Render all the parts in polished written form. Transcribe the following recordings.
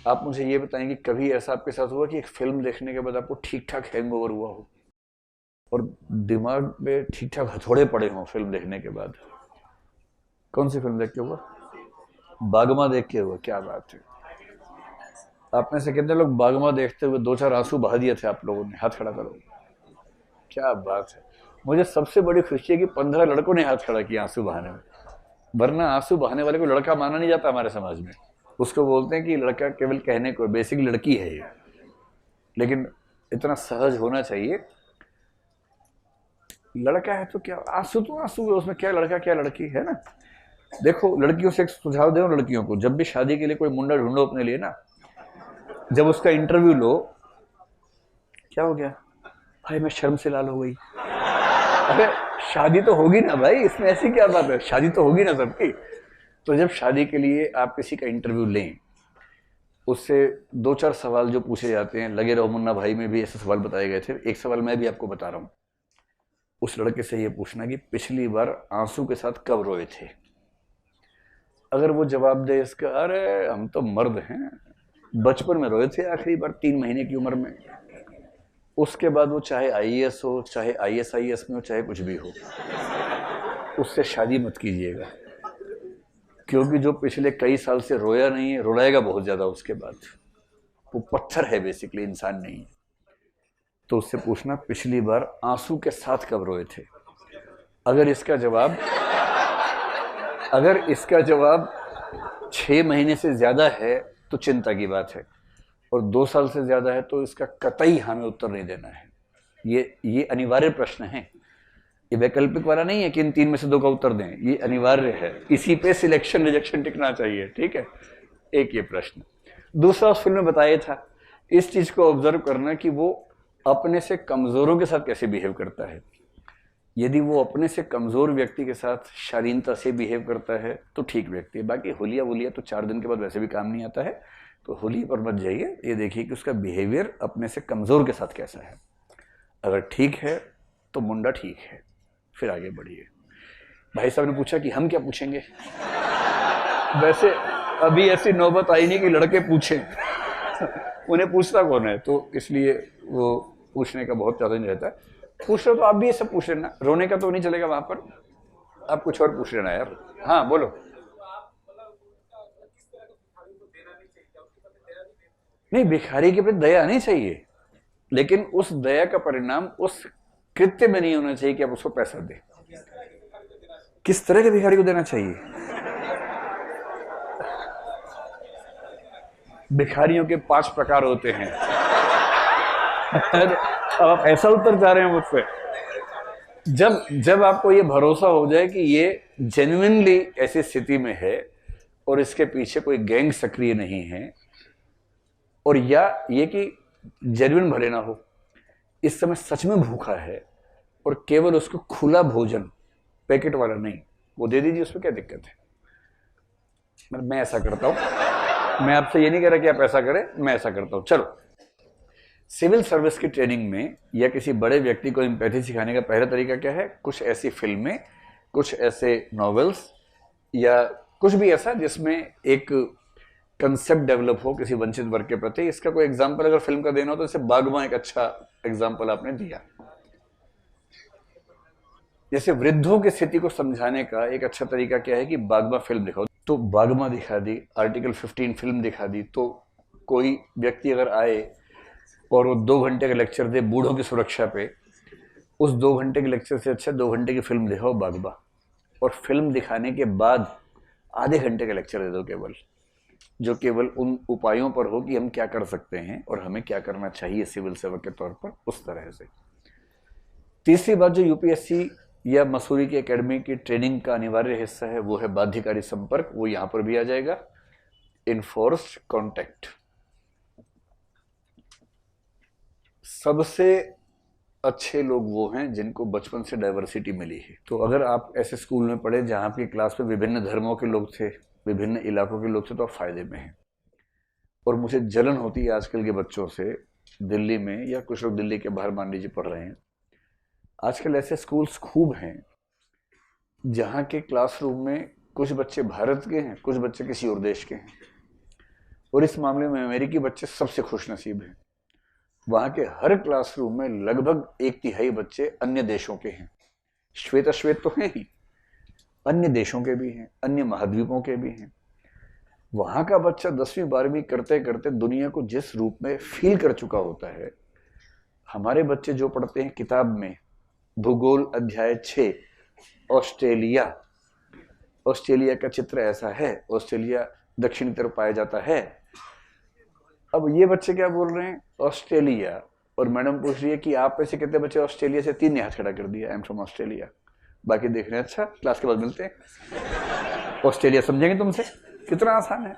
आप मुझे ये बताएंगे कभी ऐसा आपके साथ हुआ कि एक फिल्म देखने के बाद आपको ठीक ठाक हैंगओवर हुआ हो और दिमाग में ठीक ठाक हथौड़े पड़े हों फिल्म देखने के बाद? कौन सी फिल्म देख के हुआ? बागमा देख के हुआ? क्या बात है। आप में से कितने लोग बागमा देखते हुए दो चार आंसू बहा दिए थे आप लोगों ने? हाथ खड़ा करो। क्या बात है। मुझे सबसे बड़ी खुशी है कि 15 लड़कों ने हाथ खड़ा किया आंसू बहाने में। वरना आंसू बहाने वाले को लड़का माना नहीं जाता हमारे समाज में। उसको बोलते हैं कि लड़का केवल कहने को, बेसिक लड़की है ये। लेकिन इतना सहज होना चाहिए। लड़का है तो क्या, आंसू तो आंसू है, उसमें क्या लड़का क्या लड़की है ना। देखो, लड़कियों से एक सुझाव दो, लड़कियों को जब भी शादी के लिए कोई मुंडा ढूंढो अपने लिए ना, जब उसका इंटरव्यू लो, क्या हो गया भाई, मैं शर्म से लाल हो गई। अरे शादी तो होगी ना भाई, इसमें ऐसी क्या बात है, शादी तो होगी ना सबकी। तो जब शादी के लिए आप किसी का इंटरव्यू लें, उससे दो चार सवाल जो पूछे जाते हैं, लगे रहो मुन्ना भाई में भी ऐसे सवाल बताए गए थे, एक सवाल मैं भी आपको बता रहा हूँ। उस लड़के से ये पूछना कि पिछली बार आंसू के साथ कब रोए थे। अगर वो जवाब दे इसका, अरे हम तो मर्द हैं, बचपन में रोए थे आखिरी बार 3 महीने की उम्र में, उसके बाद वो चाहे आईएएस हो, चाहे आईएसआईएस में हो, चाहे कुछ भी हो, उससे शादी मत कीजिएगा। क्योंकि जो पिछले कई साल से रोया नहीं है, रुलाएगा बहुत ज्यादा उसके बाद। वो पत्थर है बेसिकली, इंसान नहीं है। तो उससे पूछना पिछली बार आंसू के साथ कब रोए थे। अगर इसका जवाब अगर इसका जवाब 6 महीने से ज्यादा है तो चिंता की बात है, और 2 साल से ज्यादा है तो इसका कतई हमें उत्तर नहीं देना है। ये अनिवार्य प्रश्न है। ये वैकल्पिक वाला नहीं है कि इन 3 में से 2 का उत्तर दें, ये अनिवार्य है। इसी पे सिलेक्शन रिजेक्शन टिकना चाहिए, ठीक है। एक ये प्रश्न। दूसरा, उस फिल्म में बताया था, इस चीज को ऑब्जर्व करना कि वो अपने से कमजोरों के साथ कैसे बिहेव करता है। यदि वो अपने से कमजोर व्यक्ति के साथ शालीनता से बिहेव करता है तो ठीक व्यक्ति है। बाकी हुलिया वुलिया तो 4 दिन के बाद वैसे भी काम नहीं आता है, तो होली पर मत जाइए। ये देखिए कि उसका बिहेवियर अपने से कमजोर के साथ कैसा है। अगर ठीक है तो मुंडा ठीक है, फिर आगे बढ़िए। भाई साहब ने पूछा कि हम क्या पूछेंगे। वैसे अभी ऐसी नौबत आई नहीं कि लड़के पूछें। उन्हें पूछता कौन है, तो इसलिए वो पूछने का बहुत ज्यादा नहीं रहता है। पूछ रहे तो आप भी ये सब पूछ लेना, रोने का तो नहीं चलेगा वहां पर। आप कुछ और पूछ लेना यार। हाँ बोलो। नहीं, भिखारी के प्रति दया नहीं चाहिए, लेकिन उस दया का परिणाम उस कृत्य में नहीं होना चाहिए कि आप उसको पैसा दें। किस तरह के भिखारी को देना चाहिए? भिखारियों के 5 प्रकार होते हैं। अब आप ऐसा उत्तर चाह रहे हैं मुझसे? जब जब आपको ये भरोसा हो जाए कि ये जेन्युइनली ऐसी स्थिति में है और इसके पीछे कोई गैंग सक्रिय नहीं है, और या ये कि जेन्युइन भले ना हो, इस समय सच में भूखा है और केवल उसको खुला भोजन, पैकेट वाला नहीं, वो दे दीजिए, उसमें क्या दिक्कत है। मैं ऐसा करता हूं। मैं आपसे ये नहीं कह रहा कि आप ऐसा करें, मैं ऐसा करता हूं। चलो, सिविल सर्विस की ट्रेनिंग में या किसी बड़े व्यक्ति को एम्पैथी सिखाने का पहला तरीका क्या है? कुछ ऐसी फिल्में, कुछ ऐसे नॉवेल्स, या कुछ भी ऐसा जिसमें एक कंसेप्ट डेवलप हो किसी वंचित वर्ग के प्रति। इसका कोई एग्जाम्पल अगर फिल्म का देना हो तो जैसे बागबान एक अच्छा एग्जाम्पल आपने दिया। जैसे वृद्धों की स्थिति को समझाने का एक अच्छा तरीका क्या है कि बागमा फिल्म दिखाओ। तो बागमा दिखा दी, आर्टिकल 15 फिल्म दिखा दी, तो कोई व्यक्ति अगर आए और वो 2 घंटे का लेक्चर दे बूढ़ों की सुरक्षा पे, उस 2 घंटे के लेक्चर से अच्छा 2 घंटे की फिल्म दिखाओ बागबा, और फिल्म दिखाने के बाद आधे घंटे का लेक्चर दे दो केवल, जो केवल उन उपायों पर हो कि हम क्या कर सकते हैं और हमें क्या करना चाहिए सिविल सेवक के तौर पर, उस तरह से। तीसरी बात, जो यूपीएससी या मसूरी की एकेडमी की ट्रेनिंग का अनिवार्य हिस्सा है, वो है बाध्यकारी संपर्क। वो यहां पर भी आ जाएगा, इनफोर्स्ड कांटेक्ट। सबसे अच्छे लोग वो हैं जिनको बचपन से डाइवर्सिटी मिली है। तो अगर आप ऐसे स्कूल में पढ़े जहां आपकी क्लास में विभिन्न धर्मों के लोग थे, विभिन्न इलाकों के लोग थे, तो आप फायदे में हैं। और मुझे जलन होती है आजकल के बच्चों से, दिल्ली में, या कुछ लोग दिल्ली के बाहर मान लीजिए पढ़ रहे हैं। आजकल ऐसे स्कूल्स खूब हैं जहाँ के क्लासरूम में कुछ बच्चे भारत के हैं, कुछ बच्चे किसी और देश के हैं, और इस मामले में अमेरिकी बच्चे सबसे खुशनसीब हैं। वहां के हर क्लासरूम में लगभग 1/3 बच्चे अन्य देशों के हैं। श्वेत अश्वेत तो हैं ही, अन्य देशों के भी हैं, अन्य महाद्वीपों के भी हैं। वहां का बच्चा 10वीं 12वीं करते करते दुनिया को जिस रूप में फील कर चुका होता है, हमारे बच्चे जो पढ़ते हैं किताब में, भूगोल अध्याय 6 ऑस्ट्रेलिया, ऑस्ट्रेलिया का चित्र ऐसा है, ऑस्ट्रेलिया दक्षिणी तरफ पाया जाता है। अब ये बच्चे क्या बोल रहे हैं, ऑस्ट्रेलिया, और मैडम पूछ रही है कि आप ऐसे कितने बच्चे ऑस्ट्रेलिया से, 3 ने हाथ खड़ा कर दिया, आई एम फ्रॉम ऑस्ट्रेलिया। बाकी देख रहे हैं, अच्छा क्लास के बाद मिलते हैं। ऑस्ट्रेलिया समझेंगे तुमसे, कितना आसान है।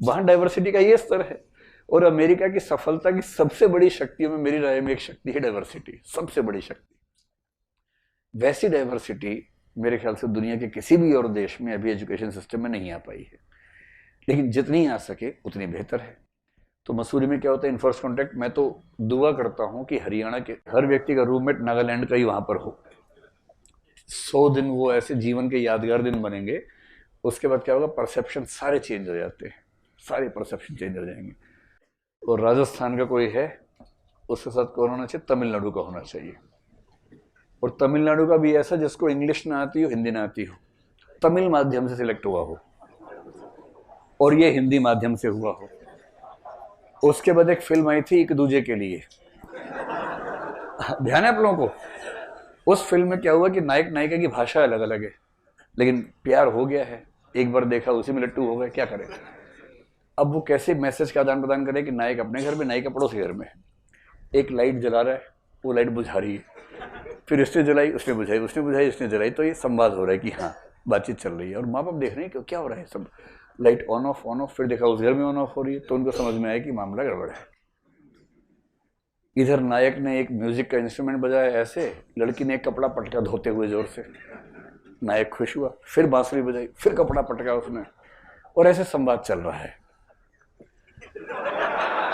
वहां डाइवर्सिटी का ये स्तर है। और अमेरिका की सफलता की सबसे बड़ी शक्तियों में मेरी राय में एक शक्ति है डाइवर्सिटी, सबसे बड़ी शक्ति। वैसी डाइवर्सिटी मेरे ख्याल से दुनिया के किसी भी और देश में अभी एजुकेशन सिस्टम में नहीं आ पाई है, लेकिन जितनी आ सके उतनी बेहतर है। तो मसूरी में क्या होता है, इन फर्स्ट कॉन्टैक्ट, मैं तो दुआ करता हूं कि हरियाणा के हर व्यक्ति का रूममेट नागालैंड का ही वहां पर हो। 100 दिन वो ऐसे जीवन के यादगार दिन बनेंगे। उसके बाद क्या होगा, परसेप्शन सारे चेंज हो जाते हैं, सारे परसेप्शन चेंज हो जाएंगे। और राजस्थान का कोई है, उसके साथ कौन होना चाहिए, तमिलनाडु का होना चाहिए। और तमिलनाडु का भी ऐसा जिसको इंग्लिश ना आती हो, हिंदी ना आती हो, तमिल माध्यम से सिलेक्ट हुआ हो और ये हिंदी माध्यम से हुआ हो। उसके बाद एक फिल्म आई थी एक दूजे के लिए, ध्यान है आप लोगों को। उस फिल्म में क्या हुआ कि नायक नायिका की भाषा अलग अलग है, लेकिन प्यार हो गया है, एक बार देखा उसी में लट्टू हो गए, क्या करें। अब वो कैसे मैसेज का आदान प्रदान करे कि नायक अपने घर में, नायिका पड़ोसी घर में। एक लाइट जला रहा है, वो लाइट बुझा रही है, फिर इसने जलाई, उसने बुझाई, उसने बुझाई, इसने जलाई, तो ये संवाद हो रहा है कि हाँ बातचीत चल रही है। और माँ बाप देख रहे हैं कि क्या हो रहा है, सब light on off on off. फिर देखा उस घर में ऑन ऑफ हो रही है, तो उनको समझ में आया कि मामला गड़बड़ है। इधर नायक ने एक म्यूजिक का इंस्ट्रूमेंट बजाया ऐसे, लड़की ने एक कपड़ा पटका धोते हुए जोर से, नायक खुश हुआ, फिर बांसुरी बजाई, फिर कपड़ा पटका उसने, और ऐसे संवाद चल रहा है।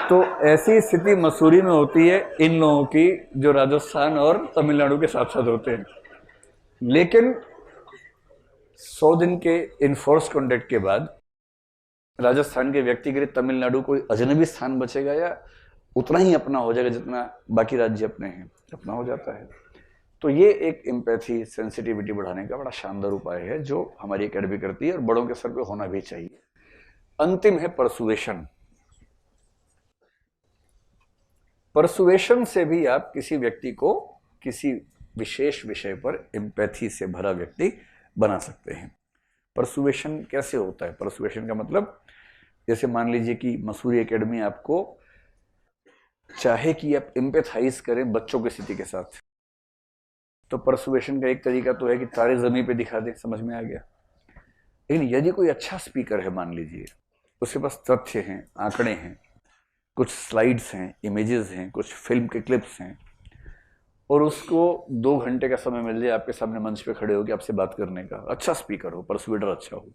तो ऐसी स्थिति मसूरी में होती है इन लोगों की, जो राजस्थान और तमिलनाडु के साथ साथ होते हैं। लेकिन 100 दिन के इनफोर्स कॉन्टैक्ट के बाद राजस्थान के व्यक्ति के लिए तमिलनाडु कोई अजनबी स्थान बचेगा, या उतना ही अपना हो जाएगा जितना बाकी राज्य अपने हैं, अपना हो जाता है। तो ये एक एम्पैथी, सेंसिटिविटी बढ़ाने का बड़ा शानदार उपाय है, जो हमारी एकेडमी करती है और बड़ों के सर पे होना भी चाहिए। अंतिम है परसुएशन। परसुएशन से भी आप किसी व्यक्ति को किसी विशेष विषय पर एम्पैथी से भरा व्यक्ति बना सकते हैं। परसुएशन कैसे होता है, परसुएशन का मतलब, जैसे मान लीजिए कि मसूरी एकेडमी आपको चाहे कि आप एम्पैथाइज करें बच्चों की स्थिति के साथ, तो परसुएशन का एक तरीका तो है कि तारे जमीन पे दिखा दें, समझ में आ गया। लेकिन यदि कोई अच्छा स्पीकर है, मान लीजिए उसके पास तथ्य हैं, आंकड़े हैं, कुछ स्लाइड्स हैं, इमेजेस हैं, कुछ फिल्म के क्लिप्स हैं, और उसको 2 घंटे का समय मिल जाए आपके सामने मंच पे खड़े होकर आपसे बात करने का, अच्छा स्पीकर हो, परसुएडर अच्छा हो,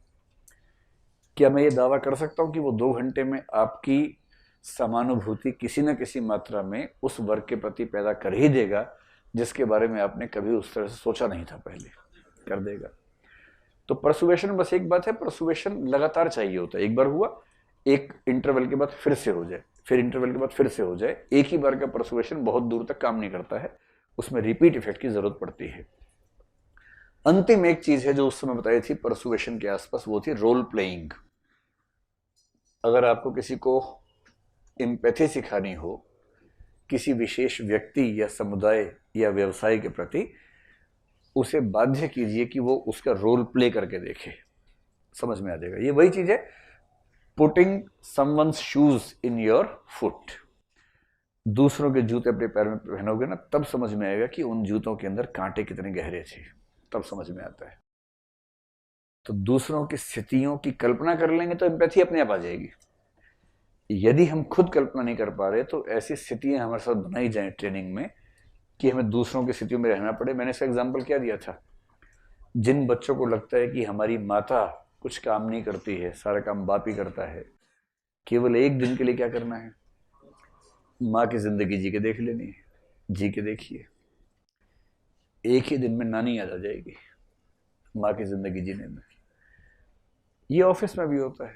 क्या मैं ये दावा कर सकता हूं कि वो 2 घंटे में आपकी समानुभूति किसी न किसी मात्रा में उस वर्ग के प्रति पैदा कर ही देगा जिसके बारे में आपने कभी उस तरह से सोचा नहीं था, पहले कर देगा। तो परसुएशन बस एक बात है, परसुएशन लगातार चाहिए होता है। एक बार हुआ, एक इंटरवल के बाद फिर से हो जाए, फिर इंटरवल के बाद फिर से हो जाए। एक ही बार का परसुएशन बहुत दूर तक काम नहीं करता है, उसमें रिपीट इफेक्ट की जरूरत पड़ती है। अंतिम एक चीज है जो उस समय बताई थी परसुएशन के आसपास, वो थी रोल प्लेइंग। अगर आपको किसी को एम्पैथी सिखानी हो किसी विशेष व्यक्ति या समुदाय या व्यवसाय के प्रति, उसे बाध्य कीजिए कि वो उसका रोल प्ले करके देखे, समझ में आ जाएगा। ये वही चीज है, putting someone's shoes in your foot. दूसरों के जूते अपने पैर में पहनोगे ना, तब समझ में आएगा कि उन जूतों के अंदर कांटे कितने गहरे थे, तब समझ में आता है। तो दूसरों की स्थितियों की कल्पना कर लेंगे तो एम्पैथी अपने आप आ जाएगी। यदि हम खुद कल्पना नहीं कर पा रहे तो ऐसी स्थितियां हमारे साथ बनाई जाए ट्रेनिंग में कि हमें दूसरों की स्थितियों में रहना पड़े। मैंने इसका एग्जाम्पल क्या दिया था, जिन बच्चों को लगता है कि हमारी माता कुछ काम नहीं करती है, सारा काम बाप ही करता है, केवल एक दिन के लिए क्या करना है, माँ की जिंदगी जी के देख लेनी है, जी के देखिए, एक ही दिन में नानी याद आ जाएगी माँ की जिंदगी जीने में। ये ऑफिस में भी होता है,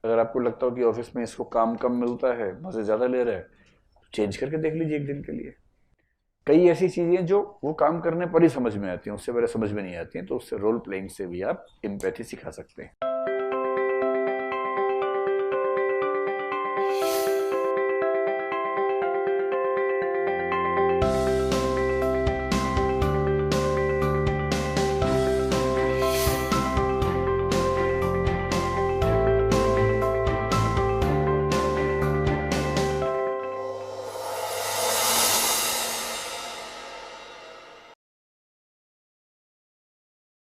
अगर आपको लगता हो कि ऑफिस में इसको काम कम मिलता है, मजे ज्यादा ले रहा है, तो चेंज करके देख लीजिए एक दिन के लिए। कई ऐसी चीजें जो वो काम करने पर ही समझ में आती हैं, उससे पहले समझ में नहीं आती हैं, तो उससे रोल प्लेइंग से भी आप एम्पैथी सिखा सकते हैं।